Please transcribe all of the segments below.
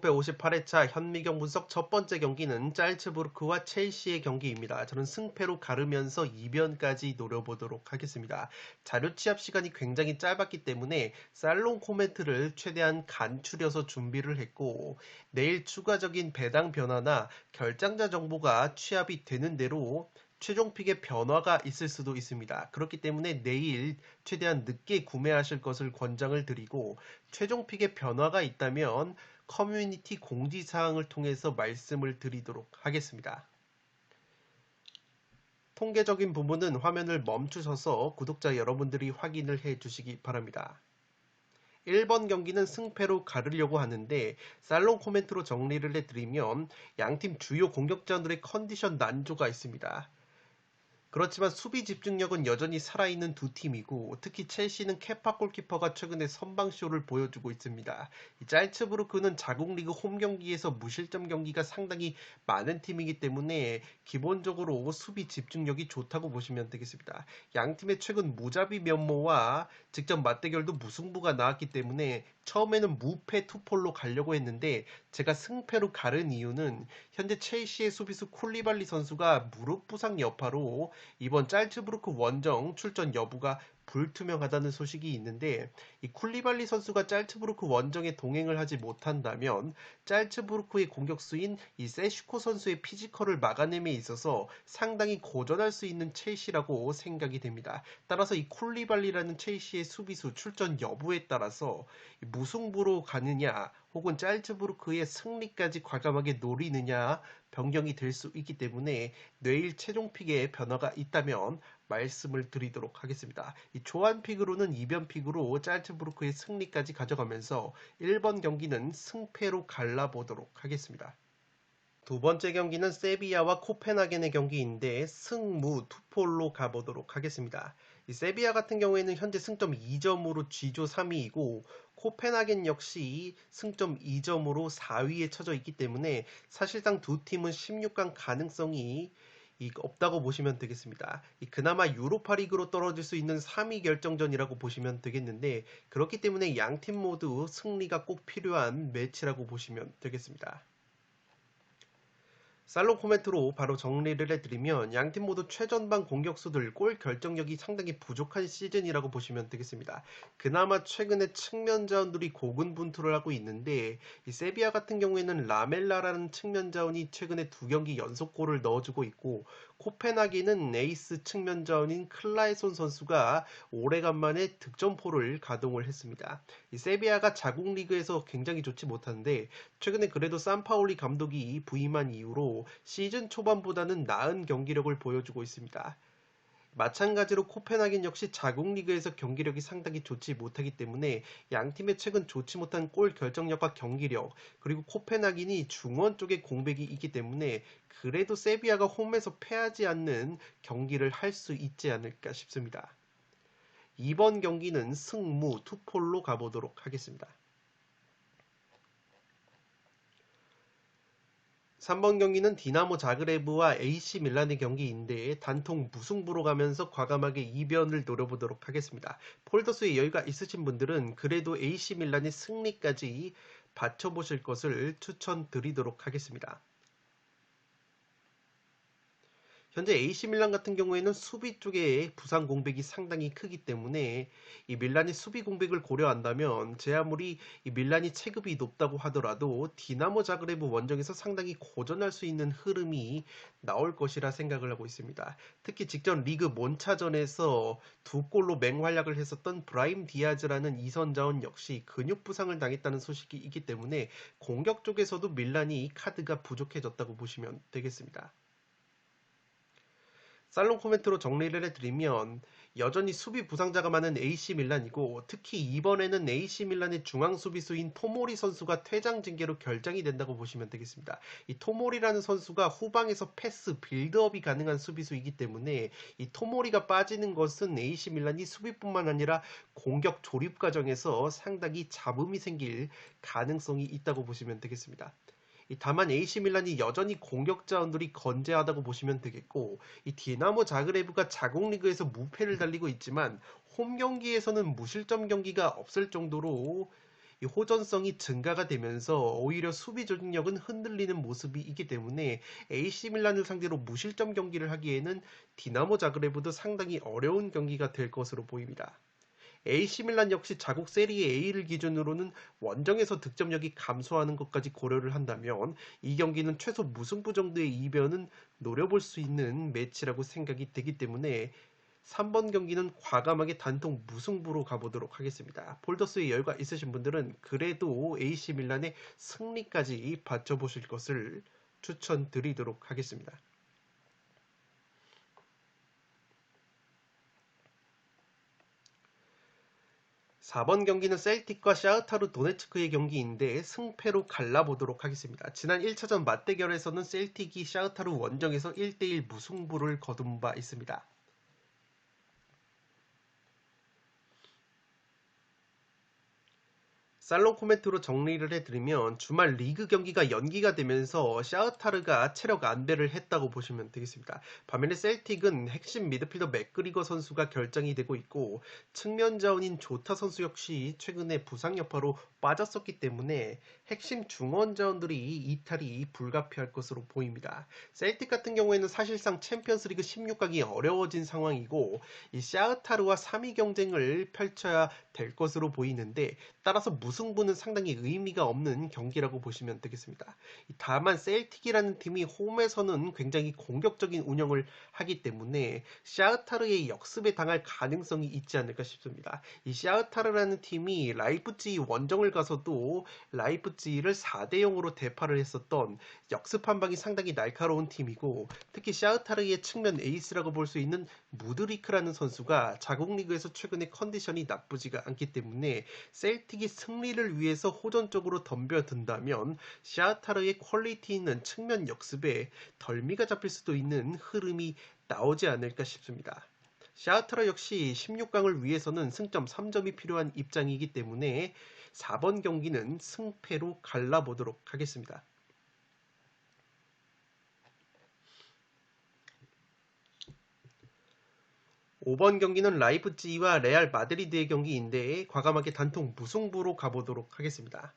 (158회차) 현미경 분석 첫 번째 경기는 짤츠부르크와 첼시의 경기입니다. 저는 승패로 가르면서 이변까지 노려보도록 하겠습니다. 자료 취합 시간이 굉장히 짧았기 때문에 살롱 코멘트를 최대한 간추려서 준비를 했고, 내일 추가적인 배당 변화나 결장자 정보가 취합이 되는 대로 최종 픽의 변화가 있을 수도 있습니다. 그렇기 때문에 내일 최대한 늦게 구매하실 것을 권장을 드리고, 최종 픽의 변화가 있다면 커뮤니티 공지사항을 통해서 말씀을 드리도록 하겠습니다. 통계적인 부분은 화면을 멈추셔서 구독자 여러분들이 확인을 해 주시기 바랍니다. 1번 경기는 승패로 가르려고 하는데, 살롱 코멘트로 정리를 해드리면 양팀 주요 공격자들의 컨디션 난조가 있습니다. 그렇지만 수비 집중력은 여전히 살아있는 두 팀이고, 특히 첼시는 케파 골키퍼가 최근에 선방쇼를 보여주고 있습니다. 짤츠부르크는 자국 리그 홈 경기에서 무실점 경기가 상당히 많은 팀이기 때문에 기본적으로 수비 집중력이 좋다고 보시면 되겠습니다. 양팀의 최근 무자비 면모와 직접 맞대결도 무승부가 나왔기 때문에 처음에는 무패 투폴로 가려고 했는데, 제가 승패로 가른 이유는 현재 첼시의 수비수 쿨리발리 선수가 무릎 부상 여파로 이번 짤츠부르크 원정 출전 여부가 불투명하다는 소식이 있는데, 이 쿨리발리 선수가 짤츠부르크 원정에 동행을 하지 못한다면 짤츠부르크의 공격수인 이 세슈코 선수의 피지컬을 막아냄에 있어서 상당히 고전할 수 있는 첼시라고 생각이 됩니다. 따라서 이 쿨리발리라는 첼시의 수비수 출전 여부에 따라서 무승부로 가느냐 혹은 짤츠부르크의 승리까지 과감하게 노리느냐 변경이 될 수 있기 때문에 내일 최종 픽에 변화가 있다면 말씀을 드리도록 하겠습니다. 이 초안 픽으로는 이변 픽으로 짤츠부르크의 승리까지 가져가면서 1번 경기는 승패로 갈라보도록 하겠습니다. 두 번째 경기는 세비야와 코펜하겐의 경기인데 승무 투폴로 가보도록 하겠습니다. 이 세비야 같은 경우에는 현재 승점 2점으로 G조 3위이고, 코펜하겐 역시 승점 2점으로 4위에 처져 있기 때문에 사실상 두 팀은 16강 가능성이 없다고 보시면 되겠습니다. 그나마 유로파리그로 떨어질 수 있는 3위 결정전이라고 보시면 되겠는데, 그렇기 때문에 양팀 모두 승리가 꼭 필요한 매치라고 보시면 되겠습니다. 살롱 코멘트로 바로 정리를 해드리면 양팀 모두 최전방 공격수들 골 결정력이 상당히 부족한 시즌이라고 보시면 되겠습니다. 그나마 최근에 측면 자원들이 고군분투를 하고 있는데, 이 세비야 같은 경우에는 라멜라라는 측면 자원이 최근에 2경기 연속골을 넣어주고 있고, 코펜하겐은 에이스 측면 자원인 클라에손 선수가 오래간만에 득점포를 가동을 했습니다. 이 세비야가 자국 리그에서 굉장히 좋지 못한데 최근에 그래도 산파올리 감독이 부임한 이후로 시즌 초반보다는 나은 경기력을 보여주고 있습니다. 마찬가지로 코펜하겐 역시 자국 리그에서 경기력이 상당히 좋지 못하기 때문에 양팀의 최근 좋지 못한 골 결정력과 경기력, 그리고 코펜하겐이 중원 쪽에 공백이 있기 때문에 그래도 세비야가 홈에서 패하지 않는 경기를 할 수 있지 않을까 싶습니다. 이번 경기는 승무 투폴로 가보도록 하겠습니다. 3번 경기는 디나모 자그레브와 AC 밀란의 경기인데 단통 무승부로 가면서 과감하게 이변을 노려보도록 하겠습니다. 폴더스에 여유가 있으신 분들은 그래도 AC 밀란의 승리까지 받쳐보실 것을 추천드리도록 하겠습니다. 현재 AC 밀란 같은 경우에는 수비 쪽에 부상 공백이 상당히 크기 때문에 이 밀란이 수비 공백을 고려한다면 제 아무리 이 밀란이 체급이 높다고 하더라도 디나모 자그레브 원정에서 상당히 고전할 수 있는 흐름이 나올 것이라 생각을 하고 있습니다. 특히 직전 리그 몬차전에서 2골로 맹활약을 했었던 브라임 디아즈라는 이선 자원 역시 근육 부상을 당했다는 소식이 있기 때문에 공격 쪽에서도 밀란이 카드가 부족해졌다고 보시면 되겠습니다. 살롱 코멘트로 정리를 해드리면 여전히 수비 부상자가 많은 AC 밀란이고, 특히 이번에는 AC 밀란의 중앙 수비수인 토모리 선수가 퇴장 징계로 결정이 된다고 보시면 되겠습니다. 이 토모리라는 선수가 후방에서 패스, 빌드업이 가능한 수비수이기 때문에 이 토모리가 빠지는 것은 AC 밀란이 수비뿐만 아니라 공격 조립 과정에서 상당히 잡음이 생길 가능성이 있다고 보시면 되겠습니다. 다만 AC 밀란이 여전히 공격 자원들이 건재하다고 보시면 되겠고, 이 디나모 자그레브가 자국 리그에서 무패를 달리고 있지만 홈 경기에서는 무실점 경기가 없을 정도로 이 호전성이 증가가 되면서 오히려 수비 조직력은 흔들리는 모습이 있기 때문에 AC 밀란을 상대로 무실점 경기를 하기에는 디나모 자그레브도 상당히 어려운 경기가 될 것으로 보입니다. AC 밀란 역시 자국 세리에 A를 기준으로는 원정에서 득점력이 감소하는 것까지 고려를 한다면 이 경기는 최소 무승부 정도의 이변은 노려볼 수 있는 매치라고 생각이 되기 때문에 3번 경기는 과감하게 단통 무승부로 가보도록 하겠습니다. 폴더스에 여유가 있으신 분들은 그래도 AC 밀란의 승리까지 받쳐보실 것을 추천드리도록 하겠습니다. 4번 경기는 셀틱과 샤흐타르 도네츠크의 경기인데 승패로 갈라보도록 하겠습니다. 지난 1차전 맞대결에서는 셀틱이 샤흐타르 원정에서 1대1 무승부를 거둔 바 있습니다. 살롱 코멘트로 정리를 해드리면 주말 리그 경기가 연기가 되면서 샤흐타르가 체력 안배를 했다고 보시면 되겠습니다. 반면에 셀틱은 핵심 미드필더 맥그리거 선수가 결정이 되고 있고 측면 자원인 조타 선수 역시 최근에 부상 여파로 빠졌었기 때문에 핵심 중원 자원들이 이탈이 불가피할 것으로 보입니다. 셀틱 같은 경우에는 사실상 챔피언스리그 16강이 어려워진 상황이고 이 샤흐타르와 3위 경쟁을 펼쳐야 될 것으로 보이는데 따라서 무승부는 상당히 의미가 없는 경기라고 보시면 되겠습니다. 다만 셀틱이라는 팀이 홈에서는 굉장히 공격적인 운영을 하기 때문에 샤흐타르의 역습에 당할 가능성이 있지 않을까 싶습니다. 이 샤흐타르라는 팀이 라이프치히 원정을 가서도 라이프치히를 4대0으로 대파를 했었던 역습 한방이 상당히 날카로운 팀이고 특히 샤흐타르의 측면 에이스라고 볼 수 있는 무드리크라는 선수가 자국 리그에서 최근에 컨디션이 나쁘지가 않기 때문에 셀틱이 승리를 위해서 호전적으로 덤벼든다면 샤흐타르의 퀄리티 있는 측면 역습에 덜미가 잡힐 수도 있는 흐름이 나오지 않을까 싶습니다. 샤흐타르 역시 16강을 위해서는 승점 3점이 필요한 입장이기 때문에 4번 경기는 승패로 갈라보도록 하겠습니다. 5번 경기는 라이프치히와 레알 마드리드의 경기인데 과감하게 단통 무승부로 가보도록 하겠습니다.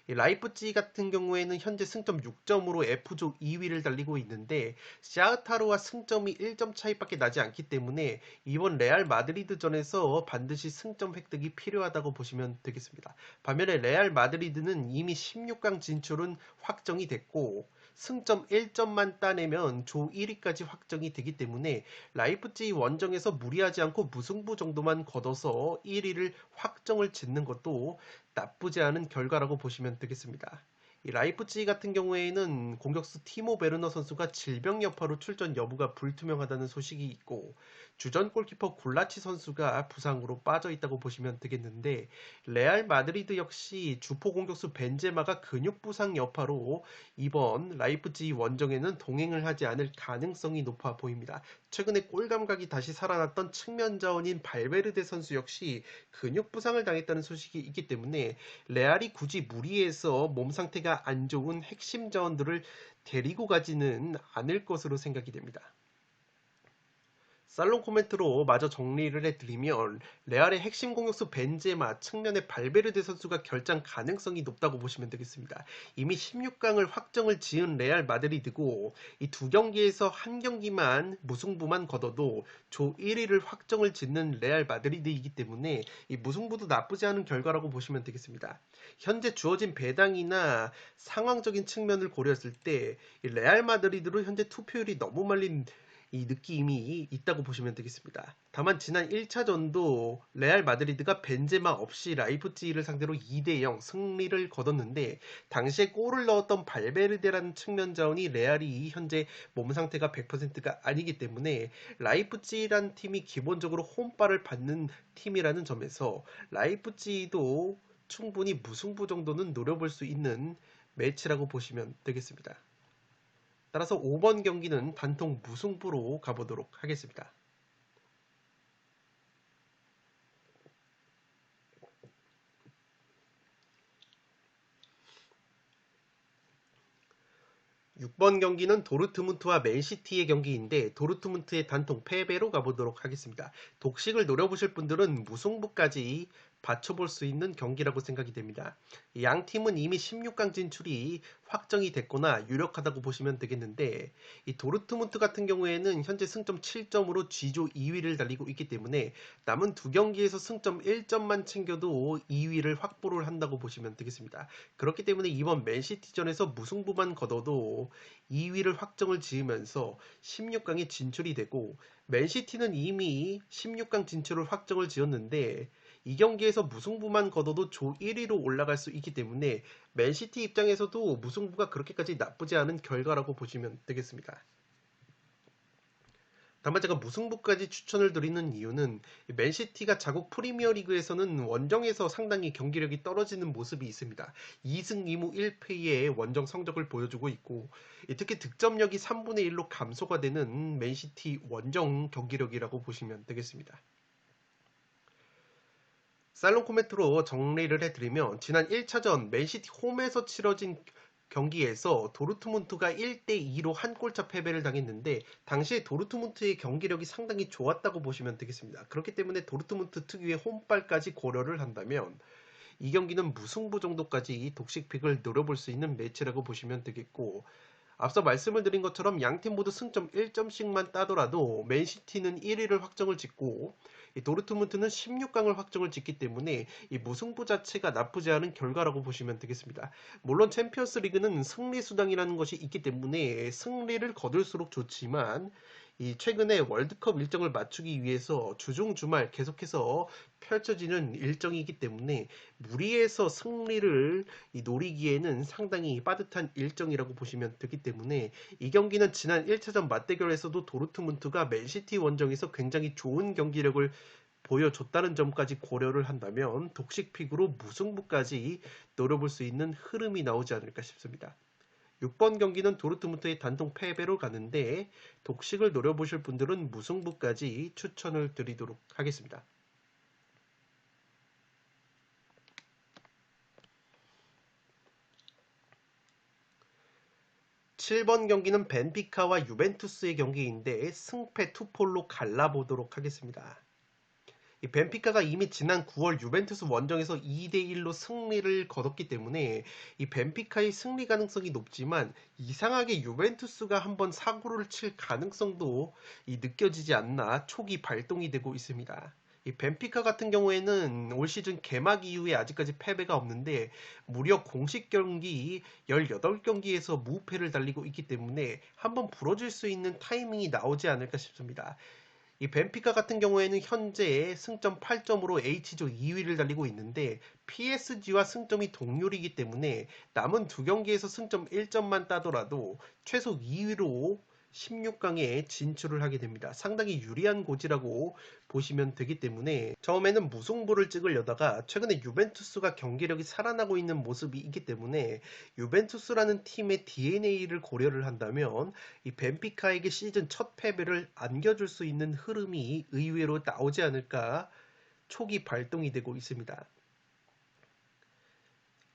라이프치히 같은 경우에는 현재 승점 6점으로 F조 2위를 달리고 있는데 샤흐타르와 승점이 1점 차이밖에 나지 않기 때문에 이번 레알 마드리드전에서 반드시 승점 획득이 필요하다고 보시면 되겠습니다. 반면에 레알 마드리드는 이미 16강 진출은 확정이 됐고 승점 1점만 따내면 조 1위까지 확정이 되기 때문에 라이프치히 원정에서 무리하지 않고 무승부 정도만 거둬서 1위를 확정을 짓는 것도 나쁘지 않은 결과라고 보시면 되겠습니다. 이 라이프치히 같은 경우에는 공격수 티모 베르너 선수가 질병 여파로 출전 여부가 불투명하다는 소식이 있고 주전 골키퍼 굴라치 선수가 부상으로 빠져 있다고 보시면 되겠는데 레알 마드리드 역시 주포 공격수 벤제마가 근육 부상 여파로 이번 라이프치히 원정에는 동행을 하지 않을 가능성이 높아 보입니다. 최근에 골 감각이 다시 살아났던 측면 자원인 발베르데 선수 역시 근육 부상을 당했다는 소식이 있기 때문에 레알이 굳이 무리해서 몸 상태가 안 좋은 핵심 자원들을 데리고 가지는 않을 것으로 생각이 됩니다. 살롱 코멘트로 마저 정리를 해드리면 레알의 핵심 공격수 벤제마, 측면의 발베르데 선수가 결장 가능성이 높다고 보시면 되겠습니다. 이미 16강을 확정을 지은 레알 마드리드고 이 두 경기에서 한 경기만 무승부만 거둬도 조 1위를 확정을 짓는 레알 마드리드이기 때문에 이 무승부도 나쁘지 않은 결과라고 보시면 되겠습니다. 현재 주어진 배당이나 상황적인 측면을 고려했을 때 레알 마드리드로 현재 투표율이 너무 말린 이 느낌이 있다고 보시면 되겠습니다. 다만 지난 1차전도 레알 마드리드가 벤제마 없이 라이프치히를 상대로 2대0 승리를 거뒀는데 당시에 골을 넣었던 발베르데라는 측면 자원이 레알이 현재 몸 상태가 100%가 아니기 때문에 라이프치히라는 팀이 기본적으로 홈발을 받는 팀이라는 점에서 라이프치히도 충분히 무승부 정도는 노려볼 수 있는 매치라고 보시면 되겠습니다. 따라서 5번 경기는 단통 무승부로 가보도록 하겠습니다. 6번 경기는 도르트문트와 맨시티의 경기인데 도르트문트의 단통 패배로 가보도록 하겠습니다. 독식을 노려보실 분들은 무승부까지 받쳐볼 수 있는 경기라고 생각이 됩니다. 양 팀은 이미 16강 진출이 확정이 됐거나 유력하다고 보시면 되겠는데 이 도르트문트 같은 경우에는 현재 승점 7점으로 G조 2위를 달리고 있기 때문에 남은 두 경기에서 승점 1점만 챙겨도 2위를 확보를 한다고 보시면 되겠습니다. 그렇기 때문에 이번 맨시티전에서 무승부만 거둬도 2위를 확정을 지으면서 16강에 진출이 되고 맨시티는 이미 16강 진출을 확정을 지었는데 이 경기에서 무승부만 거둬도 조 1위로 올라갈 수 있기 때문에 맨시티 입장에서도 무승부가 그렇게까지 나쁘지 않은 결과라고 보시면 되겠습니다. 다만 제가 무승부까지 추천을 드리는 이유는 맨시티가 자국 프리미어리그에서는 원정에서 상당히 경기력이 떨어지는 모습이 있습니다. 2승 2무 1패의 원정 성적을 보여주고 있고 특히 득점력이 3분의 1로 감소가 되는 맨시티 원정 경기력이라고 보시면 되겠습니다. 살롱 코멘트로 정리를 해드리면 지난 1차전 맨시티 홈에서 치러진 경기에서 도르트문트가 1대2로 한 골차 패배를 당했는데 당시에 도르트문트의 경기력이 상당히 좋았다고 보시면 되겠습니다. 그렇기 때문에 도르트문트 특유의 홈발까지 고려를 한다면 이 경기는 무승부 정도까지 독식픽을 노려볼 수 있는 매치라고 보시면 되겠고 앞서 말씀을 드린 것처럼 양팀 모두 승점 1점씩만 따더라도 맨시티는 1위를 확정을 짓고 도르트문트는 16강을 확정을 짓기 때문에 이 무승부 자체가 나쁘지 않은 결과라고 보시면 되겠습니다. 물론 챔피언스 리그는 승리 수당이라는 것이 있기 때문에 승리를 거둘수록 좋지만 이 최근에 월드컵 일정을 맞추기 위해서 주중 주말 계속해서 펼쳐지는 일정이기 때문에 무리해서 승리를 노리기에는 상당히 빠듯한 일정이라고 보시면 되기 때문에 이 경기는 지난 1차전 맞대결에서도 도르트문트가 맨시티 원정에서 굉장히 좋은 경기력을 보여줬다는 점까지 고려를 한다면 독식픽으로 무승부까지 노려볼 수 있는 흐름이 나오지 않을까 싶습니다. 6번 경기는 도르트문트의 단통 패배로 가는데 독식을 노려보실 분들은 무승부까지 추천을 드리도록 하겠습니다. 7번 경기는 벤피카와 유벤투스의 경기인데 승패 투폴로 갈라보도록 하겠습니다. 이 벤피카가 이미 지난 9월 유벤투스 원정에서 2대1로 승리를 거뒀기 때문에 이 벤피카의 승리 가능성이 높지만 이상하게 유벤투스가 한번 사고를 칠 가능성도 느껴지지 않나 초기 발동이 되고 있습니다. 이 벤피카 같은 경우에는 올 시즌 개막 이후에 아직까지 패배가 없는데 무려 공식 경기 18경기에서 무패를 달리고 있기 때문에 한번 부러질 수 있는 타이밍이 나오지 않을까 싶습니다. 이 벤피카 같은 경우에는 현재 승점 8점으로 H조 2위를 달리고 있는데 PSG와 승점이 동률이기 때문에 남은 두 경기에서 승점 1점만 따더라도 최소 2위로 16강에 진출을 하게 됩니다. 상당히 유리한 고지라고 보시면 되기 때문에 처음에는 무승부를 찍으려다가 최근에 유벤투스가 경기력이 살아나고 있는 모습이 있기 때문에 유벤투스라는 팀의 DNA를 고려를 한다면 이 벤피카에게 시즌 첫 패배를 안겨줄 수 있는 흐름이 의외로 나오지 않을까 초기 발동이 되고 있습니다.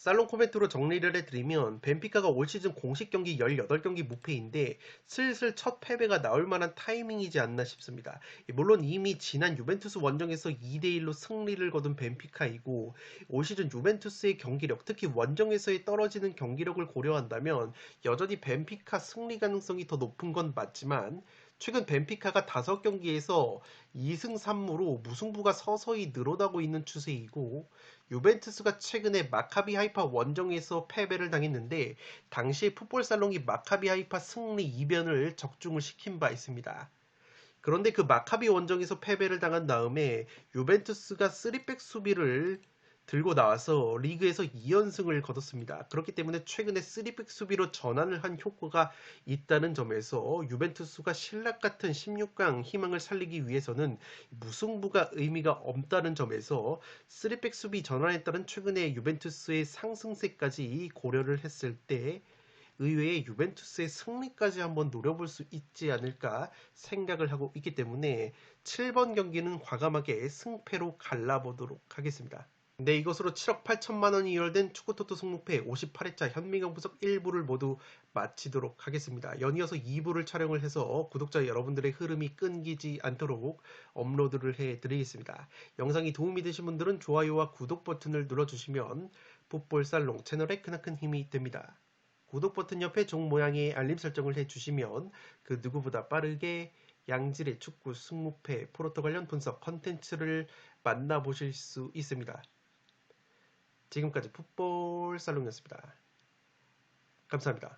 살롱 코멘트로 정리를 해드리면 벤피카가 올 시즌 공식 경기 18경기 무패인데 슬슬 첫 패배가 나올 만한 타이밍이지 않나 싶습니다. 물론 이미 지난 유벤투스 원정에서 2대1로 승리를 거둔 벤피카이고 올 시즌 유벤투스의 경기력, 특히 원정에서의 떨어지는 경기력을 고려한다면 여전히 벤피카 승리 가능성이 더 높은 건 맞지만 최근 벤피카가 5경기에서 2승 3무로 무승부가 서서히 늘어나고 있는 추세이고 유벤투스가 최근에 마카비 하이파 원정에서 패배를 당했는데 당시에 풋볼살롱이 마카비 하이파 승리 이변을 적중을 시킨 바 있습니다. 그런데 그 마카비 원정에서 패배를 당한 다음에 유벤투스가 3백 수비를 들고 나와서 리그에서 2연승을 거뒀습니다. 그렇기 때문에 최근에 3백 수비로 전환을 한 효과가 있다는 점에서 유벤투스가 신락 같은 16강 희망을 살리기 위해서는 무승부가 의미가 없다는 점에서 3백 수비 전환에 따른 최근의 유벤투스의 상승세까지 고려를 했을 때 의외의 유벤투스의 승리까지 한번 노려볼 수 있지 않을까 생각을 하고 있기 때문에 7번 경기는 과감하게 승패로 갈라보도록 하겠습니다. 네, 이것으로 7억 8천만 원이 이월된 축구토토 승무패 58회차 현미경 분석 1부를 모두 마치도록 하겠습니다. 연이어서 2부를 촬영을 해서 구독자 여러분들의 흐름이 끊기지 않도록 업로드를 해드리겠습니다. 영상이 도움이 되신 분들은 좋아요와 구독 버튼을 눌러주시면 풋볼살롱 채널에 크나큰 힘이 됩니다. 구독 버튼 옆에 종 모양의 알림 설정을 해주시면 그 누구보다 빠르게 양질의 축구 승무패 포로토 관련 분석 컨텐츠를 만나보실 수 있습니다. 지금까지 풋볼 살롱이었습니다. 감사합니다.